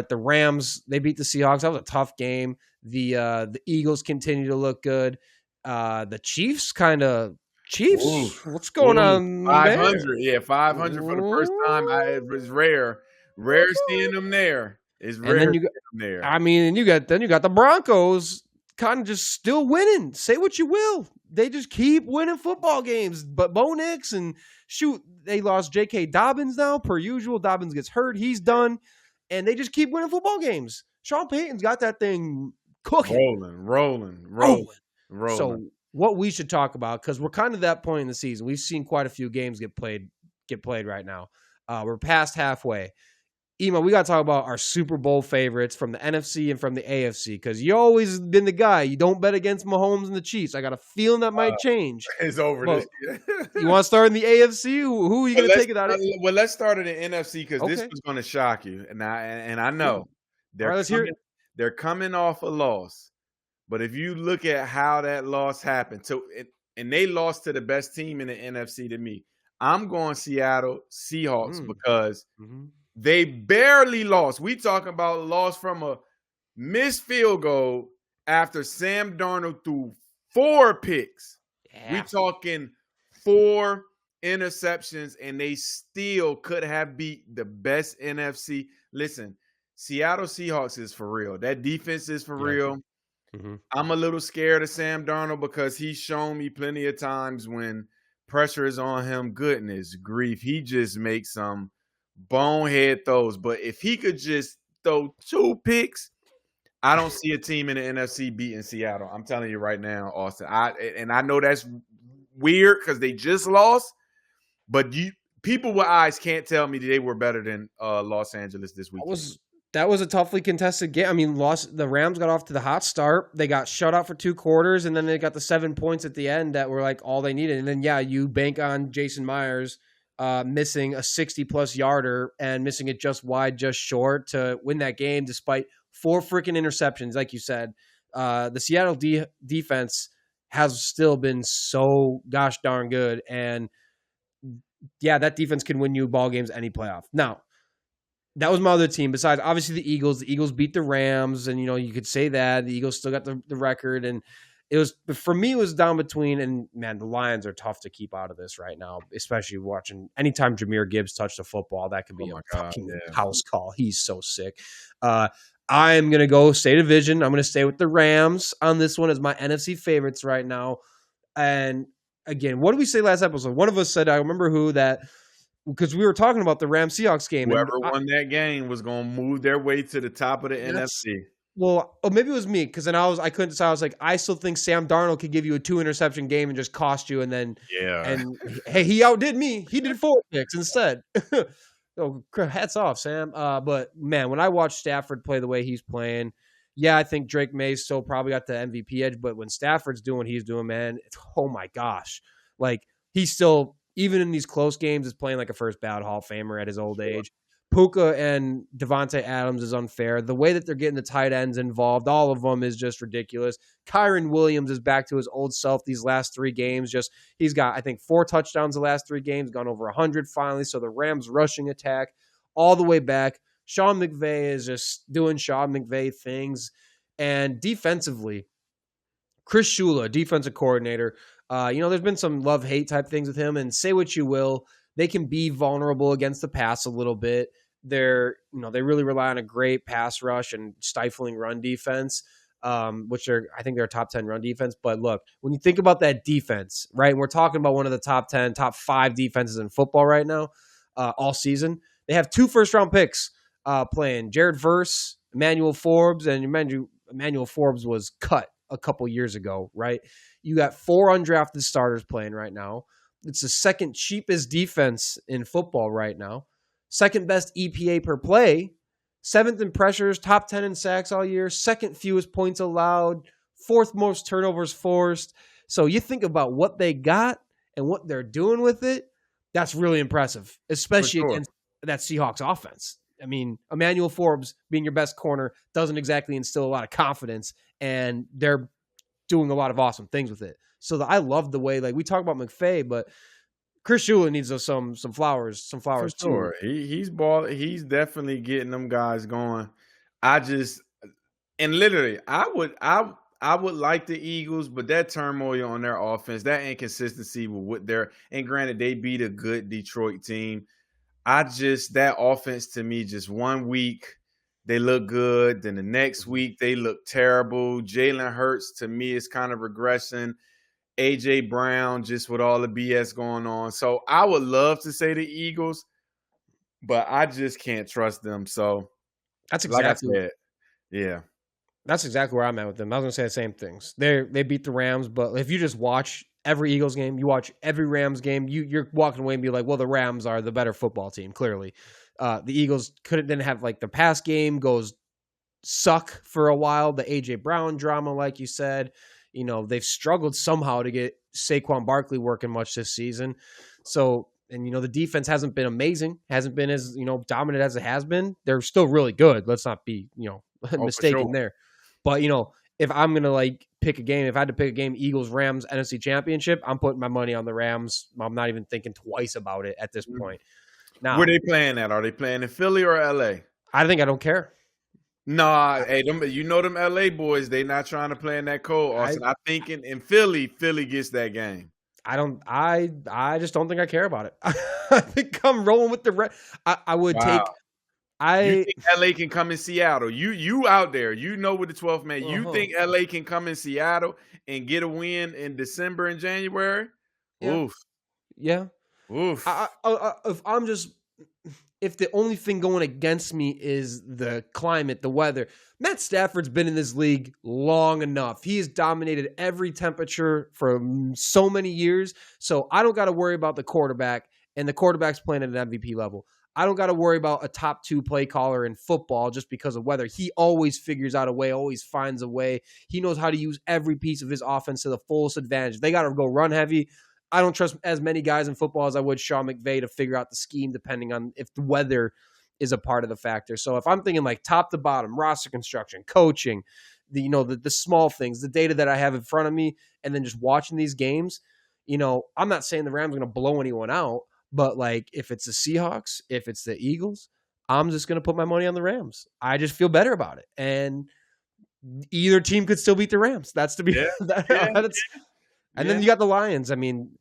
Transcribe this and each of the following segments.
the Rams, they beat the Seahawks. That was a tough game. The Eagles continue to look good. The Chiefs Ooh, what's going on there? 500. Yeah, 500 for the first time. It was rare. Rare seeing them there. It's And rare then seeing them there. you got the Broncos kind of just still winning. Say what you will. They just keep winning football games. But Bo Nix and they lost J.K. Dobbins now, per usual. Dobbins gets hurt. He's done. And they just keep winning football games. Sean Payton's got that thing cooking. Rolling. So what we should talk about, because we're kind of that point in the season. We've seen quite a few games get played right now. We're past halfway. Iman, we got to talk about our Super Bowl favorites from the NFC and from the AFC, because you always been the guy. You don't bet against Mahomes and the Chiefs. I got a feeling that might change. It's over this year. You want to start in the AFC? Who are you going to take it out of? Well, let's start in the NFC, because this was going to shock you. And I know they're coming off a loss. But if you look at how that loss happened, and they lost to the best team in the NFC to me, I'm going Seattle Seahawks because they barely lost. We talking about loss from a missed field goal after Sam Darnold threw 4 picks. Yeah. We talking 4 interceptions, and they still could have beat the best NFC. Listen, Seattle Seahawks is for real. That defense is for real. Mm-hmm. I'm a little scared of Sam Darnold because he's shown me plenty of times when pressure is on him. Goodness grief, he just makes some bonehead throws. But if he could just throw 2 picks, I don't see a team in the NFC beating Seattle. I'm telling you right now, Austin. I know that's weird because they just lost, but people with eyes can't tell me that they were better than Los Angeles this week. That was a toughly contested game. I mean, the Rams got off to the hot start. They got shut out for 2 quarters, and then they got the 7 points at the end that were like all they needed. And then, you bank on Jason Myers missing a 60-plus yarder and missing it just wide, just short to win that game despite 4 freaking interceptions. Like you said, the Seattle defense has still been so gosh darn good. And, that defense can win you ball games any playoff. Now, that was my other team. Besides, obviously, the Eagles. The Eagles beat the Rams, and you could say that the Eagles still got the record. And for me, it was down between. And man, the Lions are tough to keep out of this right now, especially watching. Anytime Jahmyr Gibbs touched the football, that could be house call. He's so sick. I'm gonna go state division. I'm gonna stay with the Rams on this one as my NFC favorites right now. And again, what did we say last episode? One of us said, I remember who that. Because we were talking about the Rams-Seahawks game. Whoever won that game was going to move their way to the top of the NFC. Well, maybe it was me, because then I couldn't decide. I was like, I still think Sam Darnold could give you a 2-interception game and just cost you. And then, and hey, he outdid me. He did 4 picks instead. So hats off, Sam. But man, when I watch Stafford play the way he's playing, I think Drake May still probably got the MVP edge. But when Stafford's doing what he's doing, man, oh my gosh, like he's still. Even in these close games, is playing like a first ballot Hall of Famer at his old age. Puka and Devontae Adams is unfair. The way that they're getting the tight ends involved, all of them is just ridiculous. Kyron Williams is back to his old self these last 3 games. He's got, I think, 4 touchdowns the last 3 games, gone over 100 finally. So the Rams rushing attack all the way back. Sean McVay is just doing Sean McVay things. And defensively, Chris Shula, defensive coordinator, there's been some love-hate type things with him, and say what you will, they can be vulnerable against the pass a little bit. They really rely on a great pass rush and stifling run defense, which I think they're a top 10 run defense. But look, when you think about that defense, right, and we're talking about one of the top 10, top 5 defenses in football right now, all season, they have 2 first-round picks playing, Jared Verse, Emmanuel Forbes, and Emmanuel Forbes was cut a couple years ago, right? You got 4 undrafted starters playing right now. It's the second cheapest defense in football right now. Second best EPA per play. 7th in pressures, top 10 in sacks all year. Second fewest points allowed. 4th most turnovers forced. So you think about what they got and what they're doing with it. That's really impressive, especially against that Seahawks offense. I mean, Emmanuel Forbes being your best corner doesn't exactly instill a lot of confidence, and they're doing a lot of awesome things with it. So I love the way, like we talk about McVay, but Chris Shula needs some flowers too. He's definitely getting them guys going. I just and literally, I would like the Eagles, but that turmoil on their offense, that inconsistency with what they're and granted they beat a good Detroit team. That offense to me, just 1 week they look good, then the next week they look terrible. Jalen Hurts to me is kind of regressing. AJ Brown just with all the BS going on. So I would love to say the Eagles, but I just can't trust them. So That's like I exactly said, yeah. That's exactly where I'm at with them. I was gonna say the same things. They beat the Rams, but if you just watch every Eagles game, you watch every Rams game, you're walking away and be like, well, the Rams are the better football team, clearly. The Eagles didn't have like their pass game goes suck for a while. The AJ Brown drama, like you said, they've struggled somehow to get Saquon Barkley working much this season. So, and the defense hasn't been amazing, hasn't been as dominant as it has been. They're still really good. Let's not be mistaken there. But if I'm gonna pick a game, if I had to pick a game, Eagles Rams NFC Championship, I'm putting my money on the Rams. I'm not even thinking twice about it at this point. Now, where they playing at? Are they playing in Philly or LA? I don't care. No, hey, them LA boys, they not trying to play in that cold, Austin. I think in Philly gets that game. I just don't think I care about it. I think I'm rolling with the I would take. You think LA can come in Seattle? You out there? You know with the 12th man. You think LA can come in Seattle and get a win in December and January? Yeah. Oof. Yeah. Oof. If the only thing going against me is the climate, the weather, Matt Stafford's been in this league long enough. He has dominated every temperature for so many years. So I don't got to worry about the quarterback, and the quarterback's playing at an MVP level. I don't got to worry about a top 2 play caller in football just because of weather. He always figures out a way, always finds a way. He knows how to use every piece of his offense to the fullest advantage. They got to go run heavy. I don't trust as many guys in football as I would Sean McVay to figure out the scheme depending on if the weather is a part of the factor. So if I'm thinking top to bottom, roster construction, coaching, the small things, the data that I have in front of me, and then just watching these games, I'm not saying the Rams are going to blow anyone out, but if it's the Seahawks, if it's the Eagles, I'm just going to put my money on the Rams. I just feel better about it. And either team could still beat the Rams. That's to be And then you got the Lions. I mean,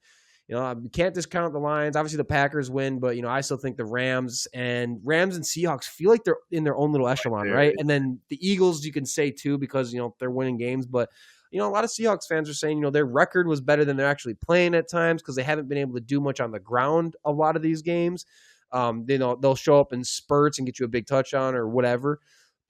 you can't discount the Lions. Obviously, the Packers win, but I still think the Rams and Seahawks feel like they're in their own little echelon, right? And then the Eagles, you can say too, because they're winning games. But a lot of Seahawks fans are saying their record was better than they're actually playing at times because they haven't been able to do much on the ground a lot of these games. They'll show up in spurts and get you a big touchdown or whatever.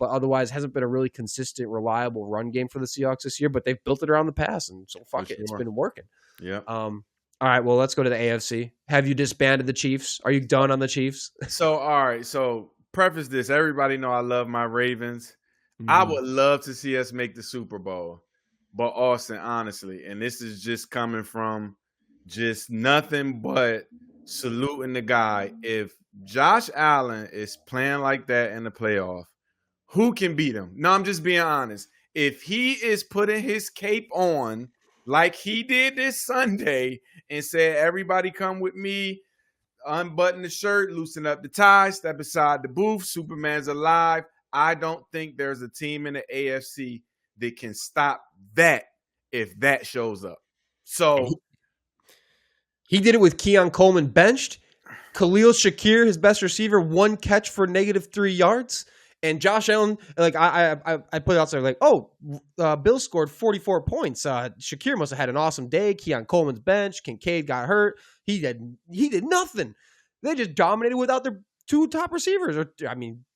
But otherwise, hasn't been a really consistent, reliable run game for the Seahawks this year. But they've built it around the pass, and so fuck it, it's been working. Yeah. All right, well, let's go to the AFC. Have you disbanded the Chiefs? Are you done on the Chiefs? So, all right. So, preface this: everybody know I love my Ravens. Mm-hmm. I would love to see us make the Super Bowl, but Austin, honestly, and this is just coming from just nothing but saluting the guy. If Josh Allen is playing like that in the playoff, who can beat him? No, I'm just being honest. If he is putting his cape on like he did this Sunday and said, everybody come with me, unbutton the shirt, loosen up the tie, step aside the booth, Superman's alive, I don't think there's a team in the AFC that can stop that if that shows up. So he did it with Keon Coleman benched. Khalil Shakir, his best receiver, 1 catch for -3 yards. And Josh Allen, I put it out there Bill scored 44 points. Shakir must have had an awesome day. Keon Coleman's bench. Kincaid got hurt. He did nothing. They just dominated without their 2 top receivers.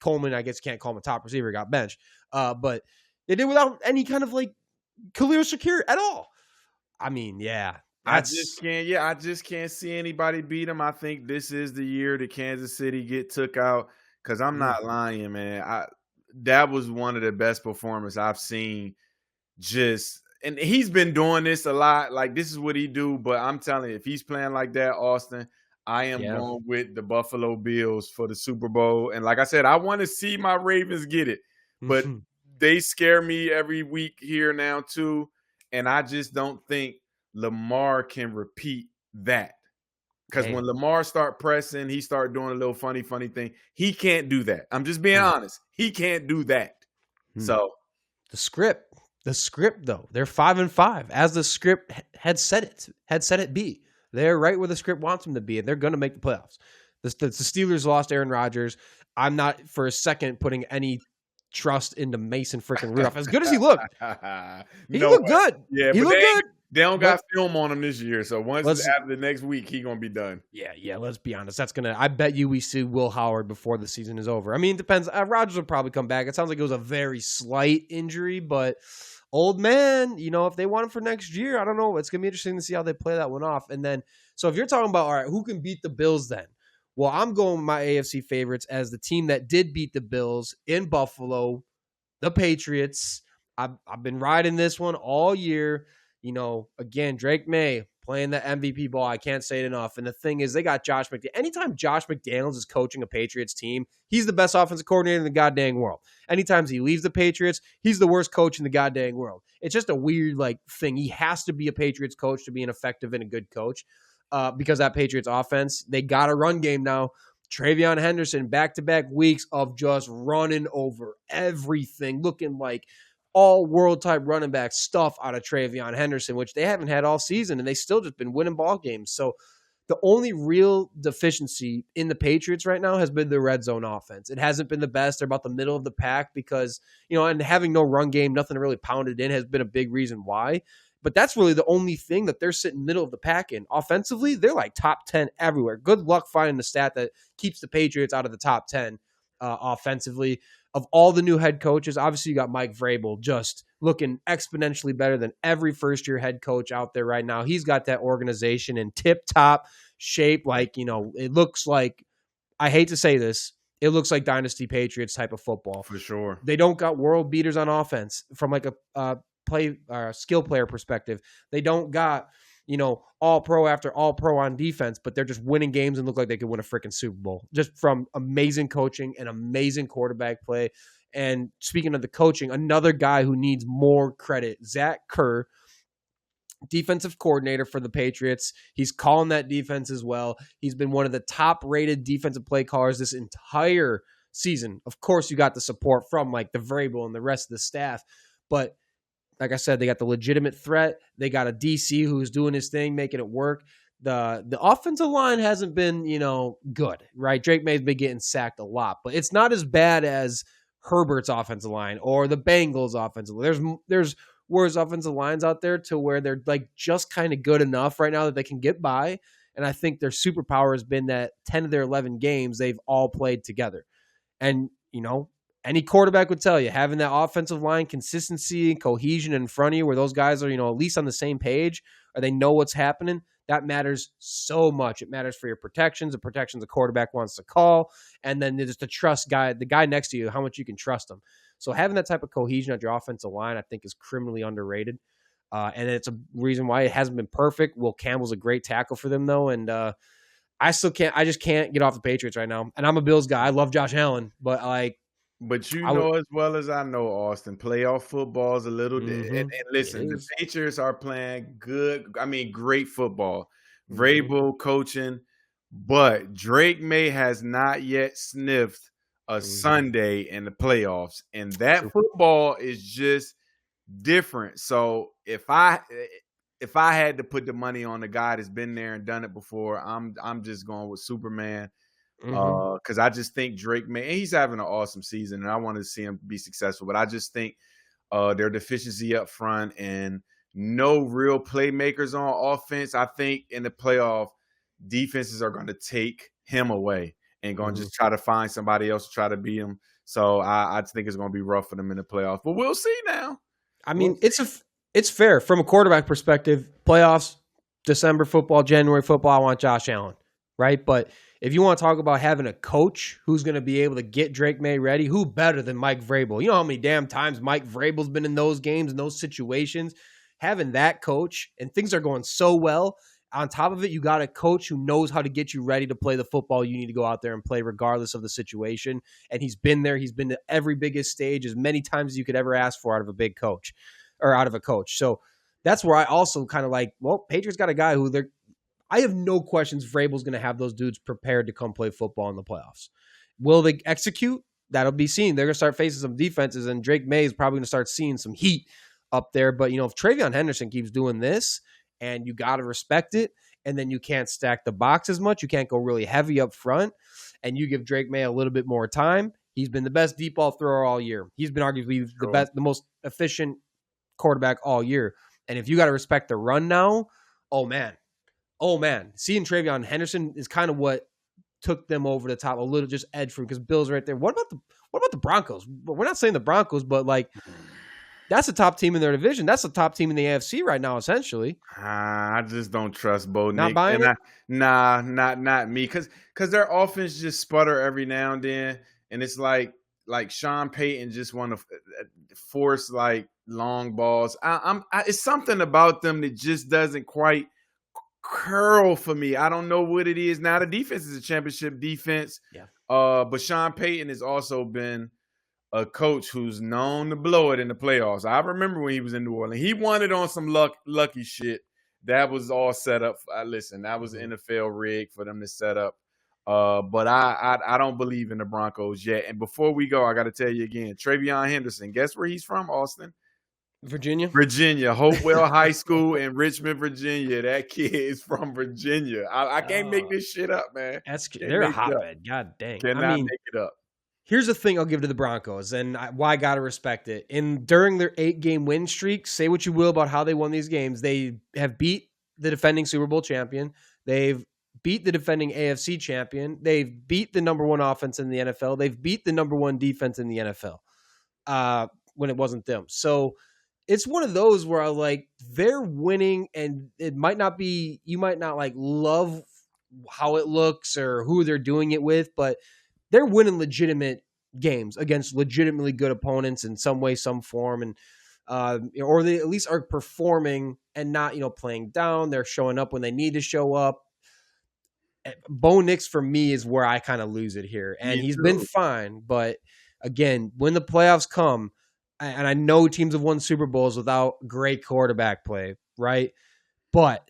Coleman, I guess can't call him a top receiver, got benched. But they did without any kind of Khalil Shakir at all. I just can't see anybody beat him. I think this is the year that Kansas City get took out. Because I'm not lying, man. That was one of the best performances I've seen. And he's been doing this a lot. This is what he do. But I'm telling you, if he's playing like that, Austin, I am going with the Buffalo Bills for the Super Bowl. And like I said, I want to see my Ravens get it. But they scare me every week here now, too. And I just don't think Lamar can repeat that. Because when Lamar start pressing, he start doing a little funny thing. He can't do that. I'm just being honest. He can't do that. So the script though, they're 5-5 as the script had said it be. They're right where the script wants them to be, and they're going to make the playoffs. The Steelers lost Aaron Rodgers. I'm not for a second putting any trust into Mason freaking Rudolph. As good as he looked, he looked good. Yeah, he but looked good. They don't got film on him this year, so once after the next week, he gonna be done. Yeah. Let's be honest. I bet you we see Will Howard before the season is over. I mean, it depends. Rodgers will probably come back. It sounds like it was a very slight injury, but old man, if they want him for next year, I don't know. It's gonna be interesting to see how they play that one off. And then, so if you're talking about, all right, who can beat the Bills then? Well, I'm going with my AFC favorites as the team that did beat the Bills in Buffalo, the Patriots. I've been riding this one all year. Again, Drake May playing the MVP ball. I can't say it enough. And the thing is, they got Josh McDaniels. Anytime Josh McDaniels is coaching a Patriots team, he's the best offensive coordinator in the goddamn world. Anytime he leaves the Patriots, he's the worst coach in the goddamn world. It's just a weird thing. He has to be a Patriots coach to be an effective and a good coach because that Patriots offense, they got a run game now. Travion Henderson, back-to-back weeks of just running over everything, looking like all world-type running back stuff out of Travion Henderson, which they haven't had all season, and they still just been winning ball games. So the only real deficiency in the Patriots right now has been the red zone offense. It hasn't been the best. They're about the middle of the pack because, and having no run game, nothing really pounded in has been a big reason why. But that's really the only thing that they're sitting middle of the pack in. Offensively, they're like top 10 everywhere. Good luck finding the stat that keeps the Patriots out of the top 10 offensively. Of all the new head coaches, obviously you got Mike Vrabel just looking exponentially better than every first-year head coach out there right now. He's got that organization in tip-top shape. It looks like, I hate to say this, it looks like Dynasty Patriots type of football. For sure. They don't got world beaters on offense from a skill player perspective. They don't got, all pro after all pro on defense, but they're just winning games and look like they could win a freaking Super Bowl just from amazing coaching and amazing quarterback play. And speaking of the coaching, another guy who needs more credit, Zach Kerr, defensive coordinator for the Patriots. He's calling that defense as well. He's been one of the top rated defensive play callers this entire season. Of course, you got the support from the Vrabel and the rest of the staff, but like I said, they got the legitimate threat. They got a DC who's doing his thing, making it work. The offensive line hasn't been, good, right? Drake May's been getting sacked a lot, but it's not as bad as Herbert's offensive line or the Bengals offensive line. There's worse offensive lines out there to where they're just kind of good enough right now that they can get by. And I think their superpower has been that 10 of their 11 games, they've all played together. And, any quarterback would tell you, having that offensive line consistency and cohesion in front of you where those guys are, at least on the same page or they know what's happening, that matters so much. It matters for your protections, the protections the quarterback wants to call, and then just the trust guy, the guy next to you, how much you can trust them. So having that type of cohesion at your offensive line, I think, is criminally underrated. And it's a reason why it hasn't been perfect. Will Campbell's a great tackle for them, though, and I just can't get off the Patriots right now. And I'm a Bills guy. I love Josh Allen, but But as well as I know, Austin, playoff football is a little and listen, the Patriots are playing great football. Vrabel coaching, but Drake May has not yet sniffed a Sunday in the playoffs, and that football is just different. So if I had to put the money on the guy that's been there and done it before, I'm just going with Superman. Because I just think Drake May, and he's having an awesome season, and I want to see him be successful. But I just think their deficiency up front and no real playmakers on offense. I think in the playoff, defenses are going to take him away and going to just try to find somebody else to try to beat him. So I think it's going to be rough for them in the playoffs. But we'll see now. I mean, it's fair from a quarterback perspective. Playoffs, December football, January football. I want Josh Allen, right? But if you want to talk about having a coach who's going to be able to get Drake May ready, who better than Mike Vrabel? You know how many damn times Mike Vrabel's been in those games, in those situations? Having that coach, and things are going so well. On top of it, you got a coach who knows how to get you ready to play the football you need to go out there and play regardless of the situation. And he's been there. He's been to every biggest stage as many times as you could ever ask for out of a big coach or out of a coach. So that's where I also kind of Patriots got a guy who I have no questions Vrabel's going to have those dudes prepared to come play football in the playoffs. Will they execute? that'll be seen. They're going to start facing some defenses, and Drake May is probably going to start seeing some heat up there. But, if Travion Henderson keeps doing this, and you got to respect it, and then you can't stack the box as much, you can't go really heavy up front, and you give Drake May a little bit more time. He's been the best deep ball thrower all year. He's been arguably the most efficient quarterback all year. And if you got to respect the run now, oh man, seeing Travion Henderson is kind of what took them over the top a little, just edge for, because Bill's right there. What about the Broncos? We're not saying the Broncos, but like that's the top team in their division. That's the top team in the AFC right now, essentially. I just don't trust Bo Nick. Not buying it? Not me, because their offense just sputter every now and then, and it's like Sean Payton just want to force like long balls. It's something about them that just doesn't quite curl for me. I don't know what it is. Now the defense is a championship defense. Yeah. But Sean Payton has also been a coach who's known to blow it in the playoffs. I remember when he was in New Orleans. He won it on some lucky shit. That was all set up. Listen, that was NFL rig for them to set up. But I don't believe in the Broncos yet. And before we go, I got to tell you again, Travion Henderson, guess where he's from, Austin? Virginia, Hopewell High School in Richmond, Virginia. That kid is from Virginia. I can't make this shit up, man. They're a hotbed. God dang. Cannot make it up. Here's the thing I'll give to the Broncos, and why I got to respect it. During their 8-game win streak, say what you will about how they won these games, they have beat the defending Super Bowl champion. They've beat the defending AFC champion. They've beat the number one offense in the NFL. They've beat the number one defense in the NFL when it wasn't them. So it's one of those where I like they're winning, and it might not be, you might not like love how it looks or who they're doing it with, but they're winning legitimate games against legitimately good opponents in some way, some form, and or they at least are performing and not playing down. They're showing up when they need to show up. Bo Nix for me is where I kind of lose it here, and he's been fine, but again, when the playoffs come, and I know teams have won Super Bowls without great quarterback play, right? But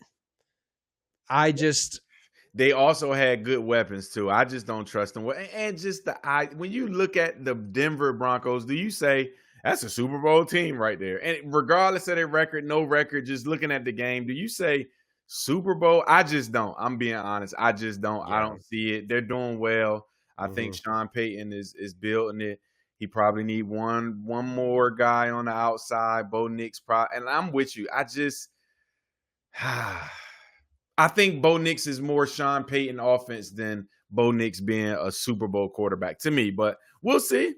they also had good weapons too. I just don't trust them. And just when you look at the Denver Broncos, do you say that's a Super Bowl team right there? And regardless of their record, no record, just looking at the game, do you say Super Bowl? I just don't. I'm being honest. I just don't. Yeah. I don't see it. They're doing well. I think Sean Payton is building it. He probably need one more guy on the outside. Bo Nix, and I'm with you. I think Bo Nix is more Sean Payton offense than Bo Nix being a Super Bowl quarterback to me, but we'll see.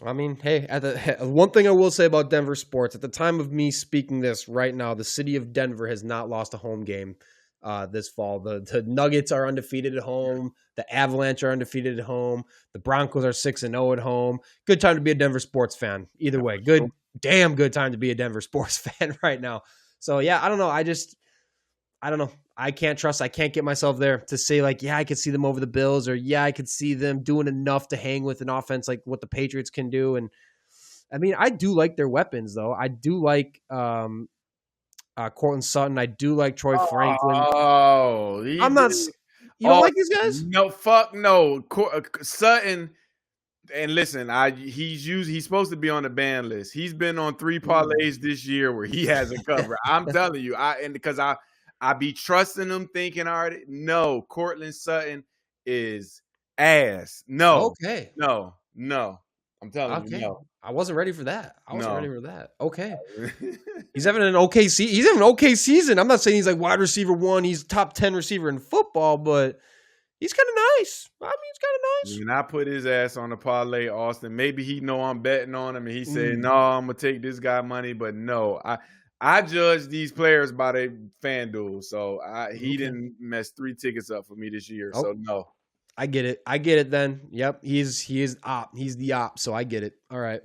I mean, hey, one thing I will say about Denver sports, at the time of me speaking this right now, the city of Denver has not lost a home game this fall. The Nuggets are undefeated at home. The Avalanche are undefeated at home. The Broncos are 6-0 at home. Good time to be a Denver sports fan. Either way, damn good time to be a Denver sports fan right now. So, yeah, I don't know. I don't know. I can't get myself there to say like, yeah, I could see them over the Bills, or yeah, I could see them doing enough to hang with an offense like what the Patriots can do. And I mean, I do like their weapons though. I do like Cortland Sutton. I do like Troy Franklin. Oh, you don't like these guys? No, fuck no. Sutton. And listen, he's supposed to be on the ban list. He's been on 3 parlays this year where he hasn't covered. I'm telling you, because I be trusting them, thinking already. No, Cortland Sutton is ass. No. Okay. No. I'm telling you, no. I wasn't ready for that. Okay. He's having an okay season. He's having an okay season. I'm not saying he's like wide receiver 1. He's top 10 receiver in football, but he's kind of nice. I mean, he's kind of nice. When I put his ass on the parlay, Austin, maybe he know I'm betting on him, and he said, no, I'm going to take this guy money. But no, I judge these players by their FanDuel, so he didn't mess 3 tickets up for me this year. Oh. So no, I get it. Then. Yep, he's op. He's the op. So I get it. All right.